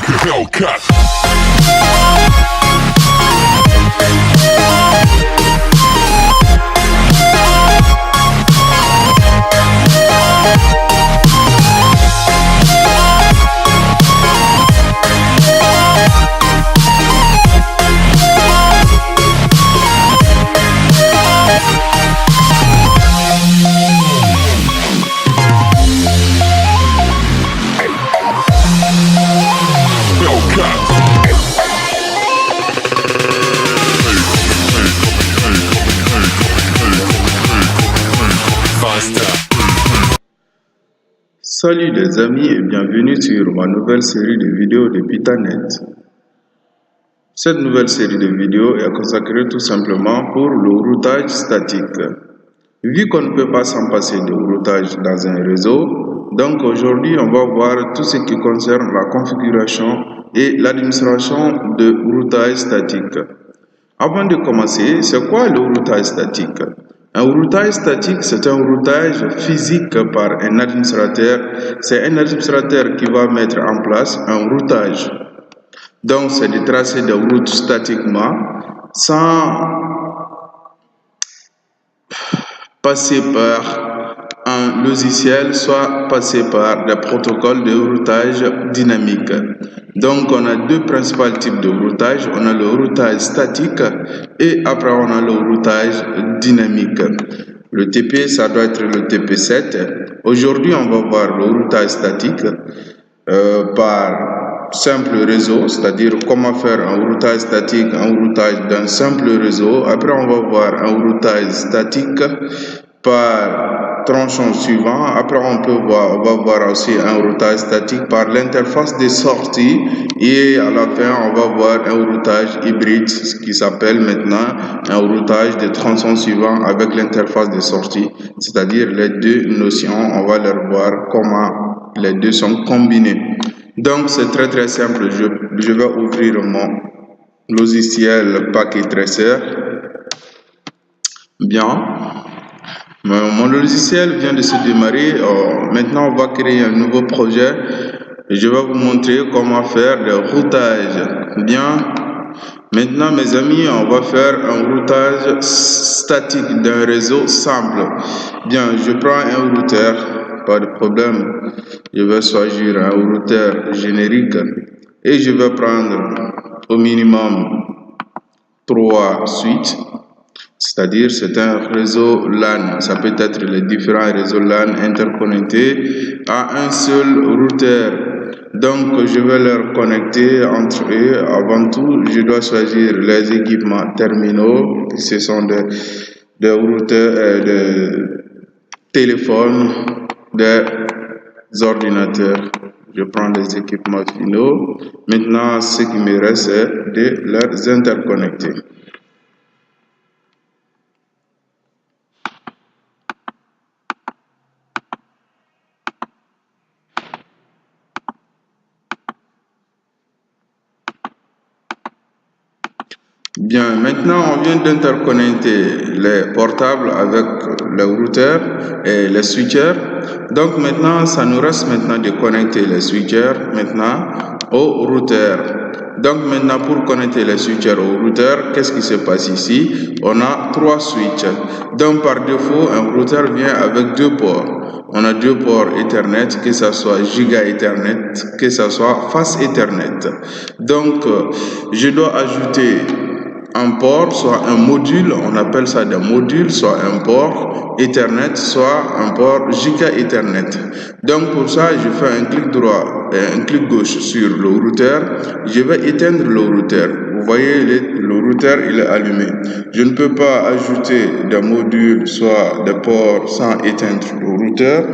Hellcat. Salut les amis et bienvenue sur ma nouvelle série de vidéos de Pitanet. Cette nouvelle série de vidéos est consacrée tout simplement pour le routage statique. Vu qu'on ne peut pas s'en passer de routage dans un réseau, donc aujourd'hui on va voir tout ce qui concerne la configuration et l'administration de routage statique. Avant de commencer, c'est quoi le routage statique? Un routage statique, c'est un routage physique par un administrateur. C'est un administrateur qui va mettre en place un routage. Donc, c'est de tracer des routes statiquement sans passer par un logiciel, soit passer par des protocoles de routage dynamique. Donc, on a deux principaux types de routage. On a le routage statique et après, on a le routage dynamique. Le TP, ça doit être le TP7. Aujourd'hui, on va voir le routage statique par simple réseau, c'est-à-dire comment faire un routage statique, un routage d'un simple réseau. Après, on va voir un routage statique par tronçon suivant. Après, on va voir aussi un routage statique par l'interface des sorties. Et à la fin, on va voir un routage hybride, ce qui s'appelle maintenant un routage de tronçon suivant avec l'interface des sorties. C'est-à-dire les deux notions, on va les voir comment les deux sont combinés. Donc, c'est très simple. Je vais ouvrir mon logiciel Packet Tracer. Bien. Mon logiciel vient de se démarrer. Maintenant, on va créer un nouveau projet. Et je vais vous montrer comment faire le routage. Bien. Maintenant, mes amis, on va faire un routage statique d'un réseau simple. Bien, je prends un routeur. Pas de problème. Je vais choisir un routeur générique. Et je vais prendre au minimum 3 switches. C'est-à-dire, c'est un réseau LAN. Ça peut être les différents réseaux LAN interconnectés à un seul routeur. Donc, je vais les connecter entre eux. Avant tout, je dois choisir les équipements terminaux. Ce sont des routeurs, des téléphones, des ordinateurs. Je prends les équipements finaux. Maintenant, ce qui me reste, c'est de les interconnecter. Bien, maintenant on vient d'interconnecter les portables avec le routeur et les switchers. Donc maintenant, ça nous reste maintenant de connecter les switchers maintenant au routeur. Donc maintenant, pour connecter les switchers au routeur, qu'est-ce qui se passe ici? On a 3 switches. Donc par défaut, un routeur vient avec 2 ports. On a 2 ports Ethernet, que ce soit Giga Ethernet, que ce soit Fast Ethernet. Donc, je dois ajouter un port, soit un module, on appelle ça des modules, soit un port Ethernet, soit un port Giga Ethernet. Donc pour ça, je fais un clic droit et un clic gauche sur le routeur. Je vais éteindre le routeur. Vous voyez, le routeur, il est allumé. Je ne peux pas ajouter des modules, soit des ports, sans éteindre le routeur.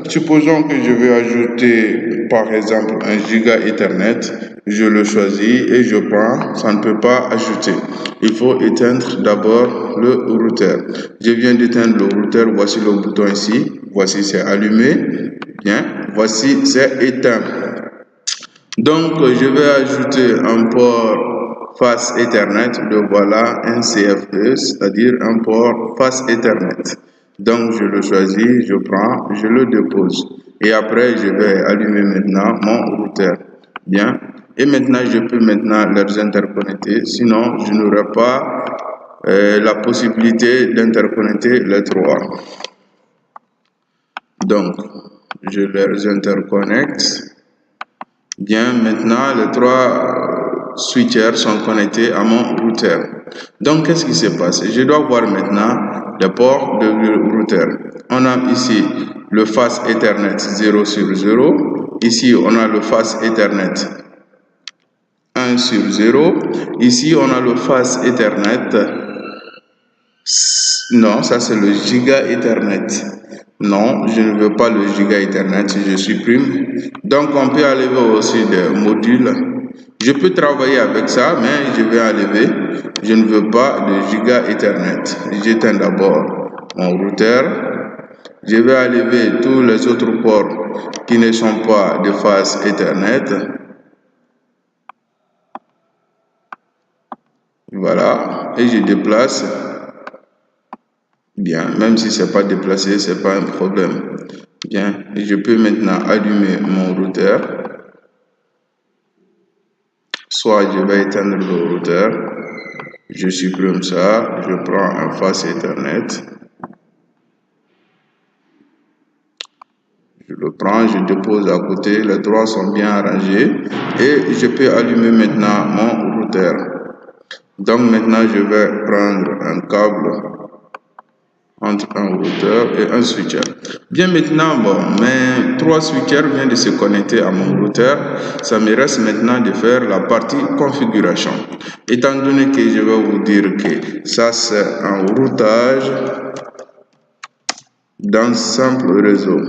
Supposons que je vais ajouter, par exemple, un Giga Ethernet. Je le choisis et je prends, ça ne peut pas ajouter. Il faut éteindre d'abord le routeur. Je viens d'éteindre le routeur, voici le bouton ici, voici c'est allumé, bien, voici c'est éteint. Donc je vais ajouter un port Fast Ethernet, le voilà, un CFE, c'est-à-dire un port Fast Ethernet. Donc je le choisis, je prends, je le dépose. Et après je vais allumer maintenant mon routeur. Bien. Et maintenant, je peux maintenant les interconnecter. Sinon, je n'aurai pas la possibilité d'interconnecter les trois. Donc, je les interconnecte. Bien, maintenant, les trois switchers sont connectés à mon routeur. Donc, qu'est-ce qui se passe? Je dois voir maintenant les ports de routeur. On a ici le face Ethernet 0 sur 0. Ici, on a le face Ethernet 1 sur 0. Ici, on a le face Ethernet. Non, ça c'est le giga Ethernet. Non, je ne veux pas le giga Ethernet, je supprime. Donc, on peut enlever aussi des modules. Je peux travailler avec ça, mais je vais enlever. Je ne veux pas le giga Ethernet. J'éteins d'abord mon routeur. Je vais enlever tous les autres ports qui ne sont pas de phase Ethernet. Voilà, et je déplace. Bien, même si c'est pas déplacé, c'est pas un problème. Bien, et je peux maintenant allumer mon routeur. Soit je vais éteindre le routeur, je supprime ça, je prends un face Ethernet. Je le prends, je dépose à côté, les trois sont bien arrangés et je peux allumer maintenant mon routeur. Donc maintenant, je vais prendre un câble entre un routeur et un switcher. Bien maintenant, mes trois switchers viennent de se connecter à mon routeur. Ça me reste maintenant de faire la partie configuration. Étant donné que je vais vous dire que ça c'est un routage d'un simple réseau.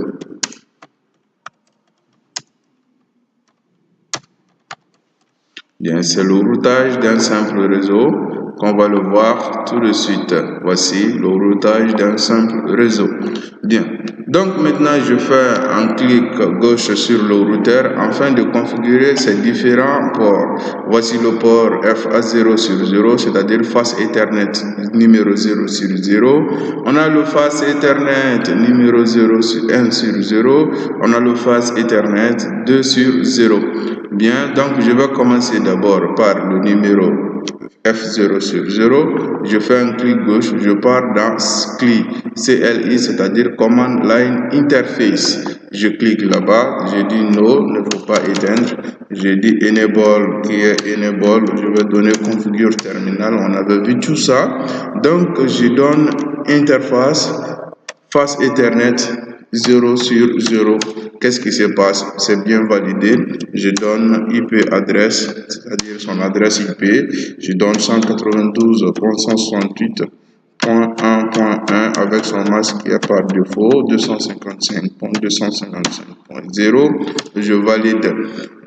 Bien, c'est le routage d'un simple réseau qu'on va le voir tout de suite. Voici le routage d'un simple réseau. Bien, donc maintenant je fais un clic gauche sur le routeur afin de configurer ces différents ports. Voici le port FA0 sur 0, c'est-à-dire face Ethernet numéro 0 sur 0. On a le face Ethernet numéro 0 sur 1 sur 0. On a le face Ethernet 2 sur 0. Bien, donc je vais commencer d'abord par le numéro F0 sur 0, je fais un clic gauche, je pars dans CLI, c'est-à-dire Command Line Interface. Je clique là-bas, je dis no, ne faut pas éteindre. Je dis enable, qui est enable, je vais donner configure terminal, on avait vu tout ça. Donc je donne interface, face Ethernet 0 sur 0. Qu'est-ce qui se passe? C'est bien validé. Je donne IP adresse, c'est-à-dire son adresse IP. Je donne 192.168.1.1 avec son masque qui est par défaut 255.255.0. Je valide.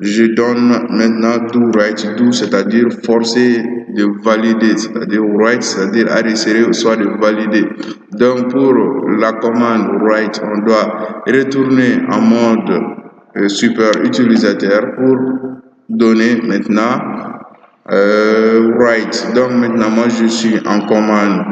Je donne maintenant do write, do c'est-à-dire forcer de valider, c'est-à-dire write, c'est-à-dire arrêter soit de valider. Donc pour la commande write, on doit retourner en mode super utilisateur pour donner maintenant write. Donc maintenant moi je suis en commande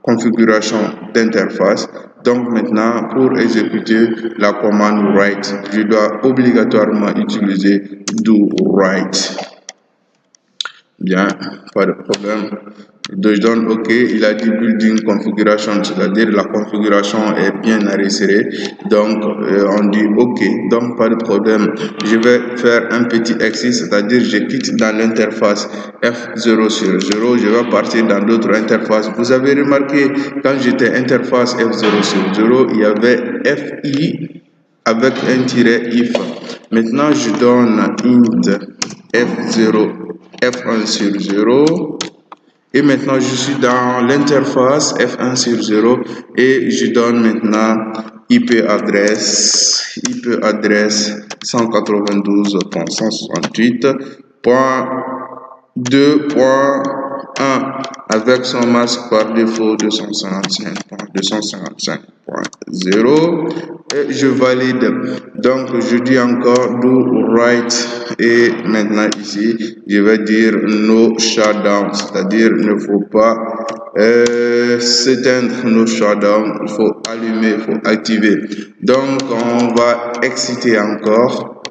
configuration d'interface. Donc maintenant pour exécuter la commande write, je dois obligatoirement utiliser do write. Bien, pas de problème. Je donne OK, il a dit building configuration, c'est-à-dire la configuration est bien arrêtée. Donc on dit OK, donc pas de problème. Je vais faire un petit exercice, c'est-à-dire je quitte dans l'interface F0 sur 0, je vais partir dans d'autres interfaces. Vous avez remarqué, quand j'étais interface F0 sur 0, il y avait FI avec un tiret if. Maintenant, je donne int F0 F1 sur 0 et maintenant je suis dans l'interface F1 sur 0 et je donne maintenant IP adresse 192.168.2.1 avec son masque par défaut 255.255.0 et je valide. Donc je dis encore do write et maintenant ici je vais dire no shutdown, c'est-à-dire ne faut pas s'éteindre no shutdown, il faut allumer, il faut activer. Donc on va exciter encore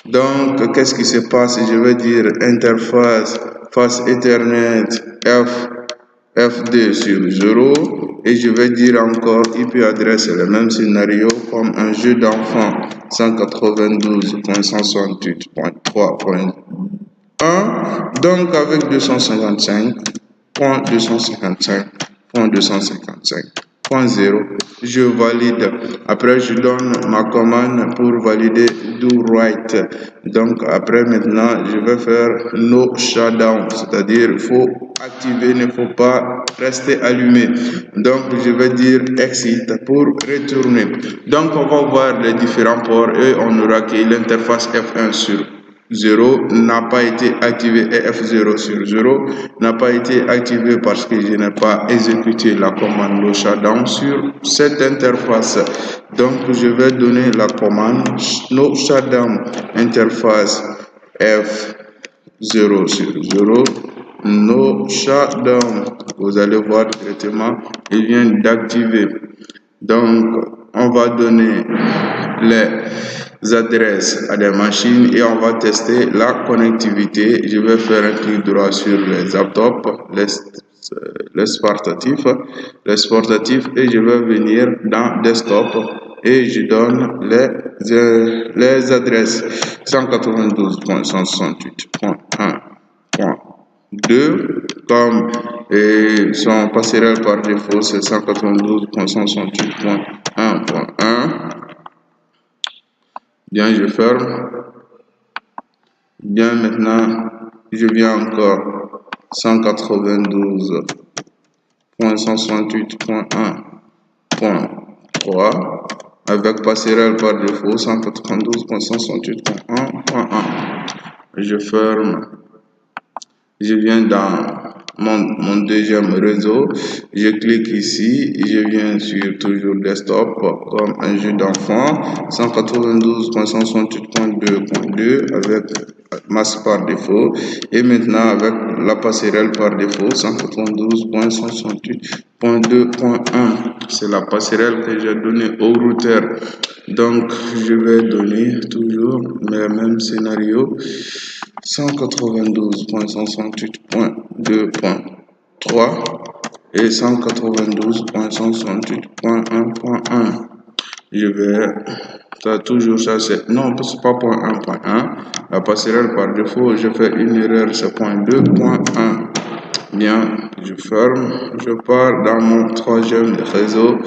Donc, qu'est-ce qui se passe? Je vais dire interface, face Ethernet F2 sur 0. Et je vais dire encore IP adresse, le même scénario comme un jeu d'enfant 192.168.3.1. Donc, avec 255.255.255.0, je valide. Après, je donne ma commande pour valider do write. Donc, après, maintenant, je vais faire no shutdown, c'est-à-dire il faut activer, il ne faut pas rester allumé. Donc, je vais dire exit pour retourner. Donc, on va voir les différents ports et on aura que l'interface F1 sur 0 n'a pas été activé et F0 sur 0 n'a pas été activé parce que je n'ai pas exécuté la commande no shutdown sur cette interface. Donc, je vais donner la commande no shutdown interface F0 sur 0 no shutdown. Vous allez voir directement, il vient d'activer. Donc, on va donner les adresses à des machines et on va tester la connectivité. Je vais faire un clic droit sur les laptops, les sportatifs et je vais venir dans desktop et je donne les adresses 192.168.1.2 comme son passerelle par défaut c'est 192.168.1.1. Bien, je ferme. Bien, maintenant, je viens encore 192.168.1.3 avec passerelle par défaut 192.168.1.1. Je ferme. Je viens dans mon deuxième réseau, je clique ici, je viens sur toujours desktop comme un jeu d'enfant 192.168.2.2 avec masque par défaut et maintenant avec la passerelle par défaut 192.168.2.1. C'est la passerelle que j'ai donnée au routeur. Donc je vais donner toujours le même scénario 192.168.2.3 et 192.168.1.1. Je vais toujours ça c'est non c'est pas point 1.1 la passerelle par défaut je fais une erreur c'est point 2.1. Bien, je ferme, je pars dans mon troisième réseau,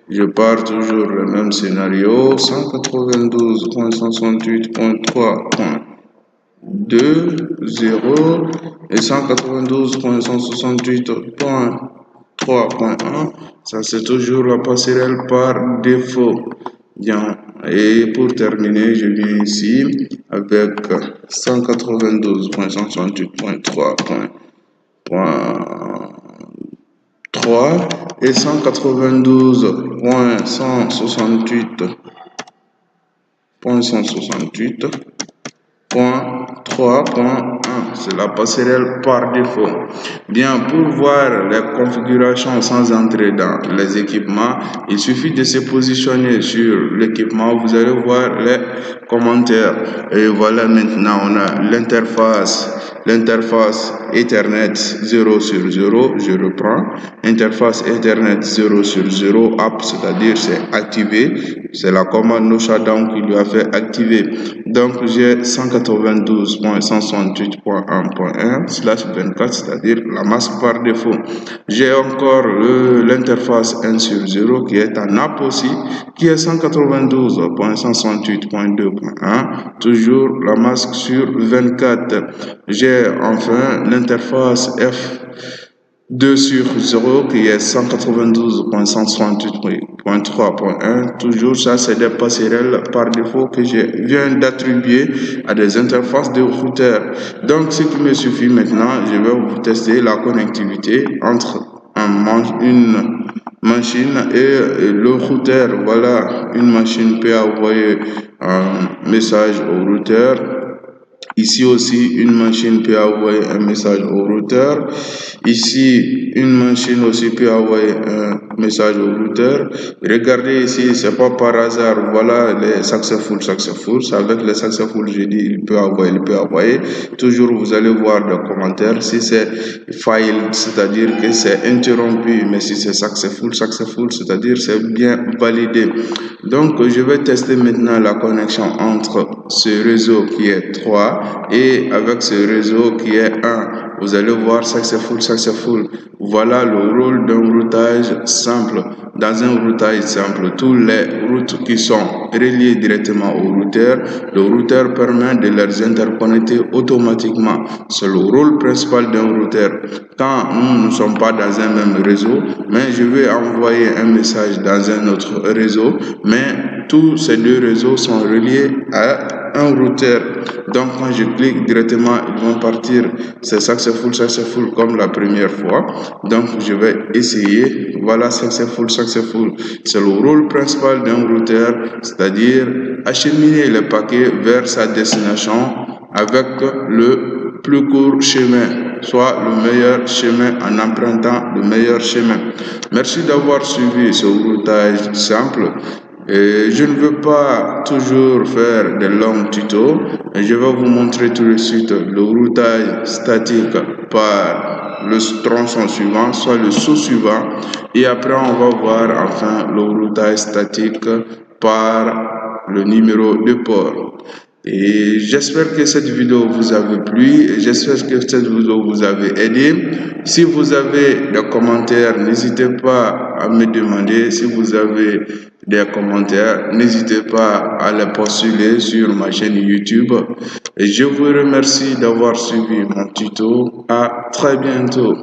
je pars toujours le même scénario 192.168.3.2 0 et 192.168.3.1. Ça c'est toujours la passerelle par défaut. Bien, et pour terminer, je viens ici avec 192.168.3.3 et 192.168.3.1. C'est la passerelle par défaut. Bien, pour voir les configurations sans entrer dans les équipements, il suffit de se positionner sur l'équipement. Vous allez voir les commentaires. Et voilà, maintenant, on a l'interface Ethernet 0 sur 0. Je reprends. Interface Ethernet 0 sur 0 app, c'est-à-dire c'est activé. C'est la commande no shutdown qui lui a fait activer. Donc, j'ai 192.168.1.1/24, c'est-à-dire la masque par défaut. J'ai encore l'interface 1 sur 0 qui est en app aussi, qui est 192.168.2.1, toujours la masque sur 24. J'ai enfin l'interface F2 sur 0 qui est 192.168.3.1. Toujours ça, c'est des passerelles par défaut que je viens d'attribuer à des interfaces de routeur. Donc, ce qui me suffit maintenant, je vais vous tester la connectivité entre une machine et le routeur. Voilà, une machine peut envoyer un message au routeur. Ici aussi, une machine peut envoyer un message au routeur. Ici, une machine aussi peut envoyer un message au routeur. Regardez ici, c'est pas par hasard, voilà les successful. Avec les successful, je dis il peut envoyer. Toujours vous allez voir des commentaires. Si c'est fail, c'est-à-dire que c'est interrompu, mais si c'est successful, c'est-à-dire c'est bien validé. Donc je vais tester maintenant la connexion entre ce réseau qui est 3 et avec ce réseau qui est 1. Vous allez voir successful. Voilà le rôle d'un routage simple. Dans un routage simple, tous les routes qui sont reliées directement au routeur, le routeur permet de les interconnecter automatiquement. C'est le rôle principal d'un routeur. Quand nous ne sommes pas dans un même réseau, mais je vais envoyer un message dans un autre réseau, mais tous ces deux réseaux sont reliés à un routeur. Donc quand je clique directement, ils vont partir. C'est successful comme la première fois. Donc je vais essayer. Voilà successful. C'est le rôle principal d'un routeur, c'est-à-dire acheminer les paquets vers sa destination avec le plus court chemin, soit le meilleur chemin en empruntant le meilleur chemin. Merci d'avoir suivi ce routage simple. Et je ne veux pas toujours faire de longs tutos. Je vais vous montrer tout de suite le routage statique par le tronçon suivant, soit le sous-suivant. Et après, on va voir enfin le routage statique par le numéro de port. Et j'espère que cette vidéo vous a plu, j'espère que cette vidéo vous a aidé. Si vous avez des commentaires, n'hésitez pas à me demander. Si vous avez des commentaires, n'hésitez pas à les postuler sur ma chaîne YouTube. Et je vous remercie d'avoir suivi mon tuto. À très bientôt.